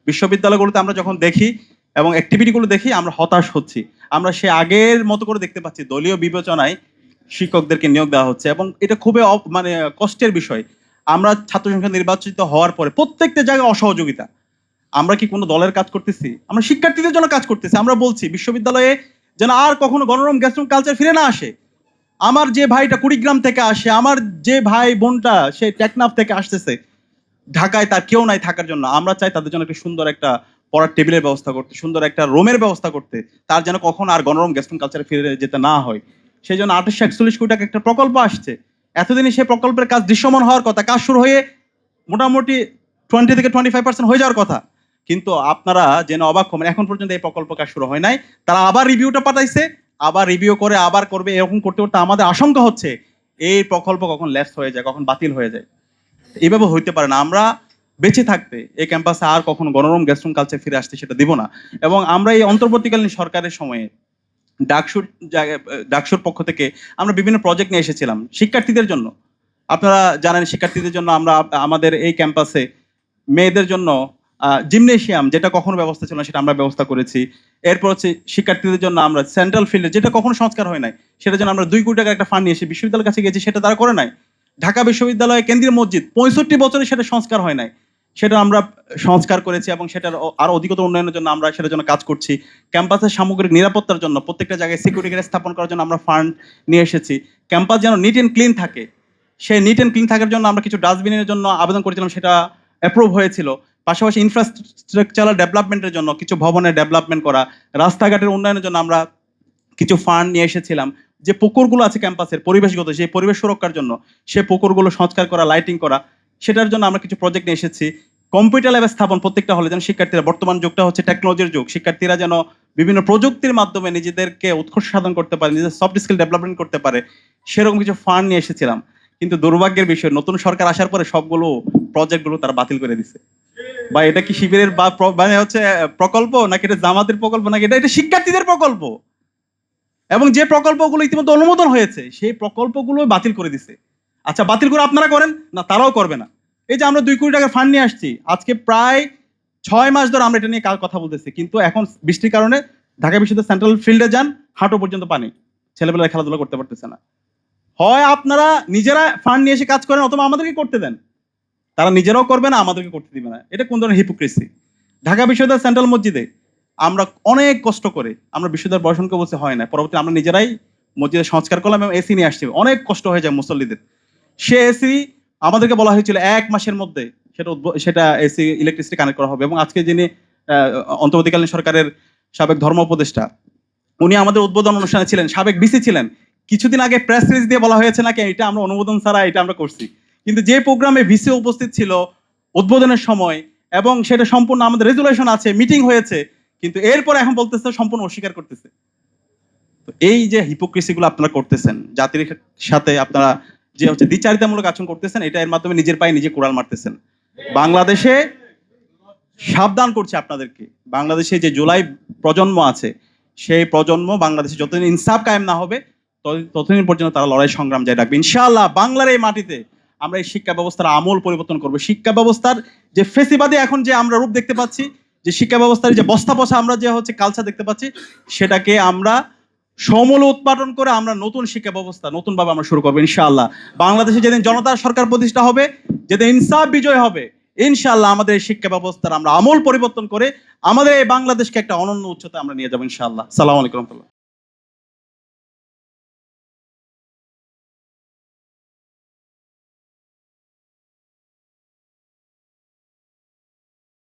বিশ্ববিদ্যালয়গুলোতে আমরা যখন দেখি এবং অ্যাক্টিভিটিগুলো দেখি আমরা হতাশ হচ্ছি। আমরা সে আগের মতো করে দেখতে পাচ্ছি দলীয় বিবেচনায় শিক্ষকদেরকে নিয়োগ দেওয়া হচ্ছে এবং এটা খুবই মানে কষ্টের বিষয়। আমরা ছাত্র সংসদ নির্বাচিত হওয়ার পরে প্রত্যেকটা জায়গায় অসহযোগিতা। আমরা কি কোনো দলের কাজ করতেছি? আমরা শিক্ষার্থীদের জন্য কাজ করতেছি। আমরা বলছি বিশ্ববিদ্যালয়ে যেন আর কখনো গণরম গ্যাস্ট্রুম কালচার ফিরে না আসে। আমার যে ভাইটা কুড়িগ্রাম থেকে আসে, আমার যে ভাই বোনটা সে টেকনাফ থেকে আসতেছে, ঢাকায় তার কেউ নাই থাকার জন্য, আমরা চাই তাদের জন্য একটা সুন্দর একটা পড়ার টেবিলের ব্যবস্থা করতে, সুন্দর একটা রুমের ব্যবস্থা করতে, তার যেন কখনো আর গণরম গ্যাস্ট্রুম কালচারে ফিরে যেতে না হয়। সেই জন্য 2841 কোটি টাকা একটা প্রকল্প আসছে। এতদিনে সেই প্রকল্পের কাজ দৃশ্যমান হওয়ার কথা, কাজ শুরু হয়ে মোটামুটি 20 থেকে 25% হয়ে যাওয়ার কথা। কিন্তু আপনারা যেন অবাক হবেন, এখন পর্যন্ত এই প্রকল্প কাজ শুরু হয় নাই। তারা আবার রিভিউটা পাঠাইছে, আবার রিভিউ করে আবার করবে, এরকম করতে করতে আমাদের আশঙ্কা হচ্ছে এই প্রকল্প কখন ল্যাপস হয়ে যায়, কখন বাতিল হয়ে যায়। এইভাবে হইতে পারে না। আমরা বেঁচে থাকতে এই ক্যাম্পাসে আর কখনো গণরম গ্যাস্ট্রুম কালচার ফিরে আসতে সেটা দিব না। এবং আমরা এই অন্তর্বর্তীকালীন সরকারের সময়ে ডাকসুর পক্ষ থেকে আমরা বিভিন্ন প্রজেক্ট নিয়ে এসেছিলাম শিক্ষার্থীদের জন্য। আপনারা জানেন শিক্ষার্থীদের জন্য আমরা আমাদের এই ক্যাম্পাসে মেয়েদের জন্য জিমনেশিয়াম, যেটা কখনো ব্যবস্থা ছিল না সেটা আমরা ব্যবস্থা করেছি। এরপর হচ্ছে শিক্ষার্থীদের জন্য আমরা সেন্ট্রাল ফিল্ডে, যেটা কখনো সংস্কার হয় নাই, সেটার জন্য আমরা 2 কোটি টাকার একটা ফান্ড নিয়ে এসে বিশ্ববিদ্যালয়ের কাছে গেছি, সেটা তারা করে নাই। ঢাকা বিশ্ববিদ্যালয়ে কেন্দ্রীয় মসজিদ 65 বছরে সেটা সংস্কার হয় নাই, সেটা আমরা সংস্কার করেছি এবং সেটার আরো অধিকতর উন্নয়নের জন্য আমরা সেটার জন্য কাজ করছি। ক্যাম্পাসের সামগ্রিক নিরাপত্তার জন্য প্রত্যেকটা জায়গায় সিকিউরিটি গার্ড স্থাপন করার জন্য আমরা ফান্ড নিয়ে এসেছি। ক্যাম্পাস যেন নিট অ্যান্ড ক্লিন থাকে, সেই নিট অ্যান্ড ক্লিন থাকার জন্য আমরা কিছু ডাস্টবিনের জন্য আবেদন করেছিলাম, সেটা অ্যাপ্রুভ হয়েছিল। পাশাপাশি ইনফ্রাস্ট্রাকচারাল ডেভেলপমেন্টের জন্য কিছু ভবনের ডেভেলপমেন্ট করা, রাস্তাঘাটের উন্নয়নের জন্য আমরা কিছু ফান্ড নিয়ে এসেছিলাম। যে পুকুরগুলো আছে ক্যাম্পাসের পরিবেশগত, সেই পরিবেশ সুরক্ষার জন্য সে পুকুরগুলো সংস্কার করা, লাইটিং করা, সেটার জন্য আমরা কিছু প্রজেক্ট নিয়ে এসেছি। কম্পিউটার ল্যাবের স্থাপন প্রত্যেকটা হলে যেন শিক্ষার্থীরা, বর্তমান যুগটা হচ্ছে টেকনোলজির যুগ, শিক্ষার্থীরা যেন বিভিন্ন প্রযুক্তির মাধ্যমে নিজেদেরকে উৎকর্ষ সাধন করতে পারে, নিজেদের সফট স্কিল ডেভেলপমেন্ট করতে পারে, সেরকম কিছু ফান্ড নিয়ে এসেছিলাম। কিন্তু দুর্ভাগ্যের বিষয়, নতুন সরকার আসার পরে সবগুলো প্রজেক্টগুলো তারা বাতিল করে দিছে। বা এটা কি শিবিরের বা মানে হচ্ছে প্রকল্প, নাকি এটা জামাতের প্রকল্প, নাকি এটা শিক্ষার্থীদের প্রকল্প? এবং যে প্রকল্পগুলো ইতিমধ্যে অনুমোদন হয়েছে সেই প্রকল্পগুলো বাতিল করে দিছে। আচ্ছা, বাতিল করে আপনারা করেন না, তারাও করবে না। এই যে আমরা 2 কোটি টাকা ফান্ড নিয়ে আসছি, আজকে প্রায় 6 মাস ধরে আমরা এটা নিয়ে কথা বলতেছি, কিন্তু এখন বৃষ্টির কারণে ঢাকা বিশ্ববিদ্যালয় সেন্ট্রাল ফিল্ডে যান, হাঁটু পর্যন্ত পানি, ছেলেপেলেরা খেলাধুলা করতে পারতেছে না। হয় আপনারা নিজেরা ফান্ড নিয়ে এসে কাজ করেন, অথবা আমাদেরকে করতে দেন। তারা নিজেরাও করবে না, আমাদেরকে করতে দিবে না। এটা কোন ধরনের হিপোক্রেসি? ঢাকা বিশ্ববিদ্যালয় সেন্ট্রাল মসজিদে আমরা অনেক কষ্ট করে, আমরা বিশ্ববিদ্যালয় প্রশাসনকে বলতে হয় না, পরবর্তী আমরা নিজেরাই মসজিদের সংস্কার করলাম এবং এসি নিয়ে আসছি। অনেক কষ্ট হয়ে যায় মুসল্লিদের। সে এসি আমাদেরকে বলা হয়েছিল 1 মাসের মধ্যে সেটা এসি ইলেকট্রিসিটি কানেক্ট করা হবে। এবং আজকে যিনি অন্তর্বর্তীকালীন সরকারের সাবেক ধর্ম উপদেষ্টা, উনি আমাদের উদ্বোধন অনুষ্ঠানে ছিলেন, সাবেক বিসি ছিলেন। কিছুদিন আগে প্রেস রিলিজ দিয়ে বলা হয়েছে নাকি এটা আমরা অনুমোদন ছাড়া এটা আমরা করছি। কিন্তু যে প্রোগ্রামে ভিসি উপস্থিত ছিল উদ্বোধনের সময়, এবং সেটা সম্পূর্ণ আমাদের রেজুলেশন আছে, মিটিং হয়েছে, কিন্তু এরপরে এখন বলতেছে সম্পূর্ণ অস্বীকার করতেছে। তো এই যে হিপোক্রেসি গুলো আপনারা করতেছেন, জাতির সাথে আপনারা যে হচ্ছে দ্বিচারিতামূলক আচরণ করতেছেন, এটা এর মাধ্যমে নিজের পায়ে নিজে কোড়াল মারতেছেন। বাংলাদেশে সাবধান করছে আপনাদেরকে, বাংলাদেশে যে জুলাই প্রজন্ম আছে, সেই প্রজন্ম বাংলাদেশে যতদিন ইনসাফ কায়েম না হবে ততদিন পর্যন্ত তারা লড়াই সংগ্রাম জারি রাখবে। ইনশাআল্লাহ বাংলার এই মাটিতে আমরা এই শিক্ষা ব্যবস্থার আমূল পরিবর্তন করবো। শিক্ষা ব্যবস্থার যে ফেসিবাদী এখন যে আমরা রূপ দেখতে পাচ্ছি, যে শিক্ষা ব্যবস্থার যে বস্তা পচা আমরা যে হচ্ছে কালচার দেখতে পাচ্ছি, সেটাকে আমরা সমূলে উৎপাদন করে আমরা নতুন শিক্ষা ব্যবস্থা নতুনভাবে আমরা শুরু করবো ইনশাআল্লাহ। বাংলাদেশে যেদিন জনতার সরকার প্রতিষ্ঠা হবে, যেদিন ইনসাফ বিজয় হবে, ইনশাআল্লাহ আমাদের এই শিক্ষা ব্যবস্থার আমরা আমূল পরিবর্তন করে আমাদের এই বাংলাদেশকে একটা অনন্য উচ্চতায় আমরা নিয়ে যাবো ইনশাআল্লাহ। সালাম আলাইকুম।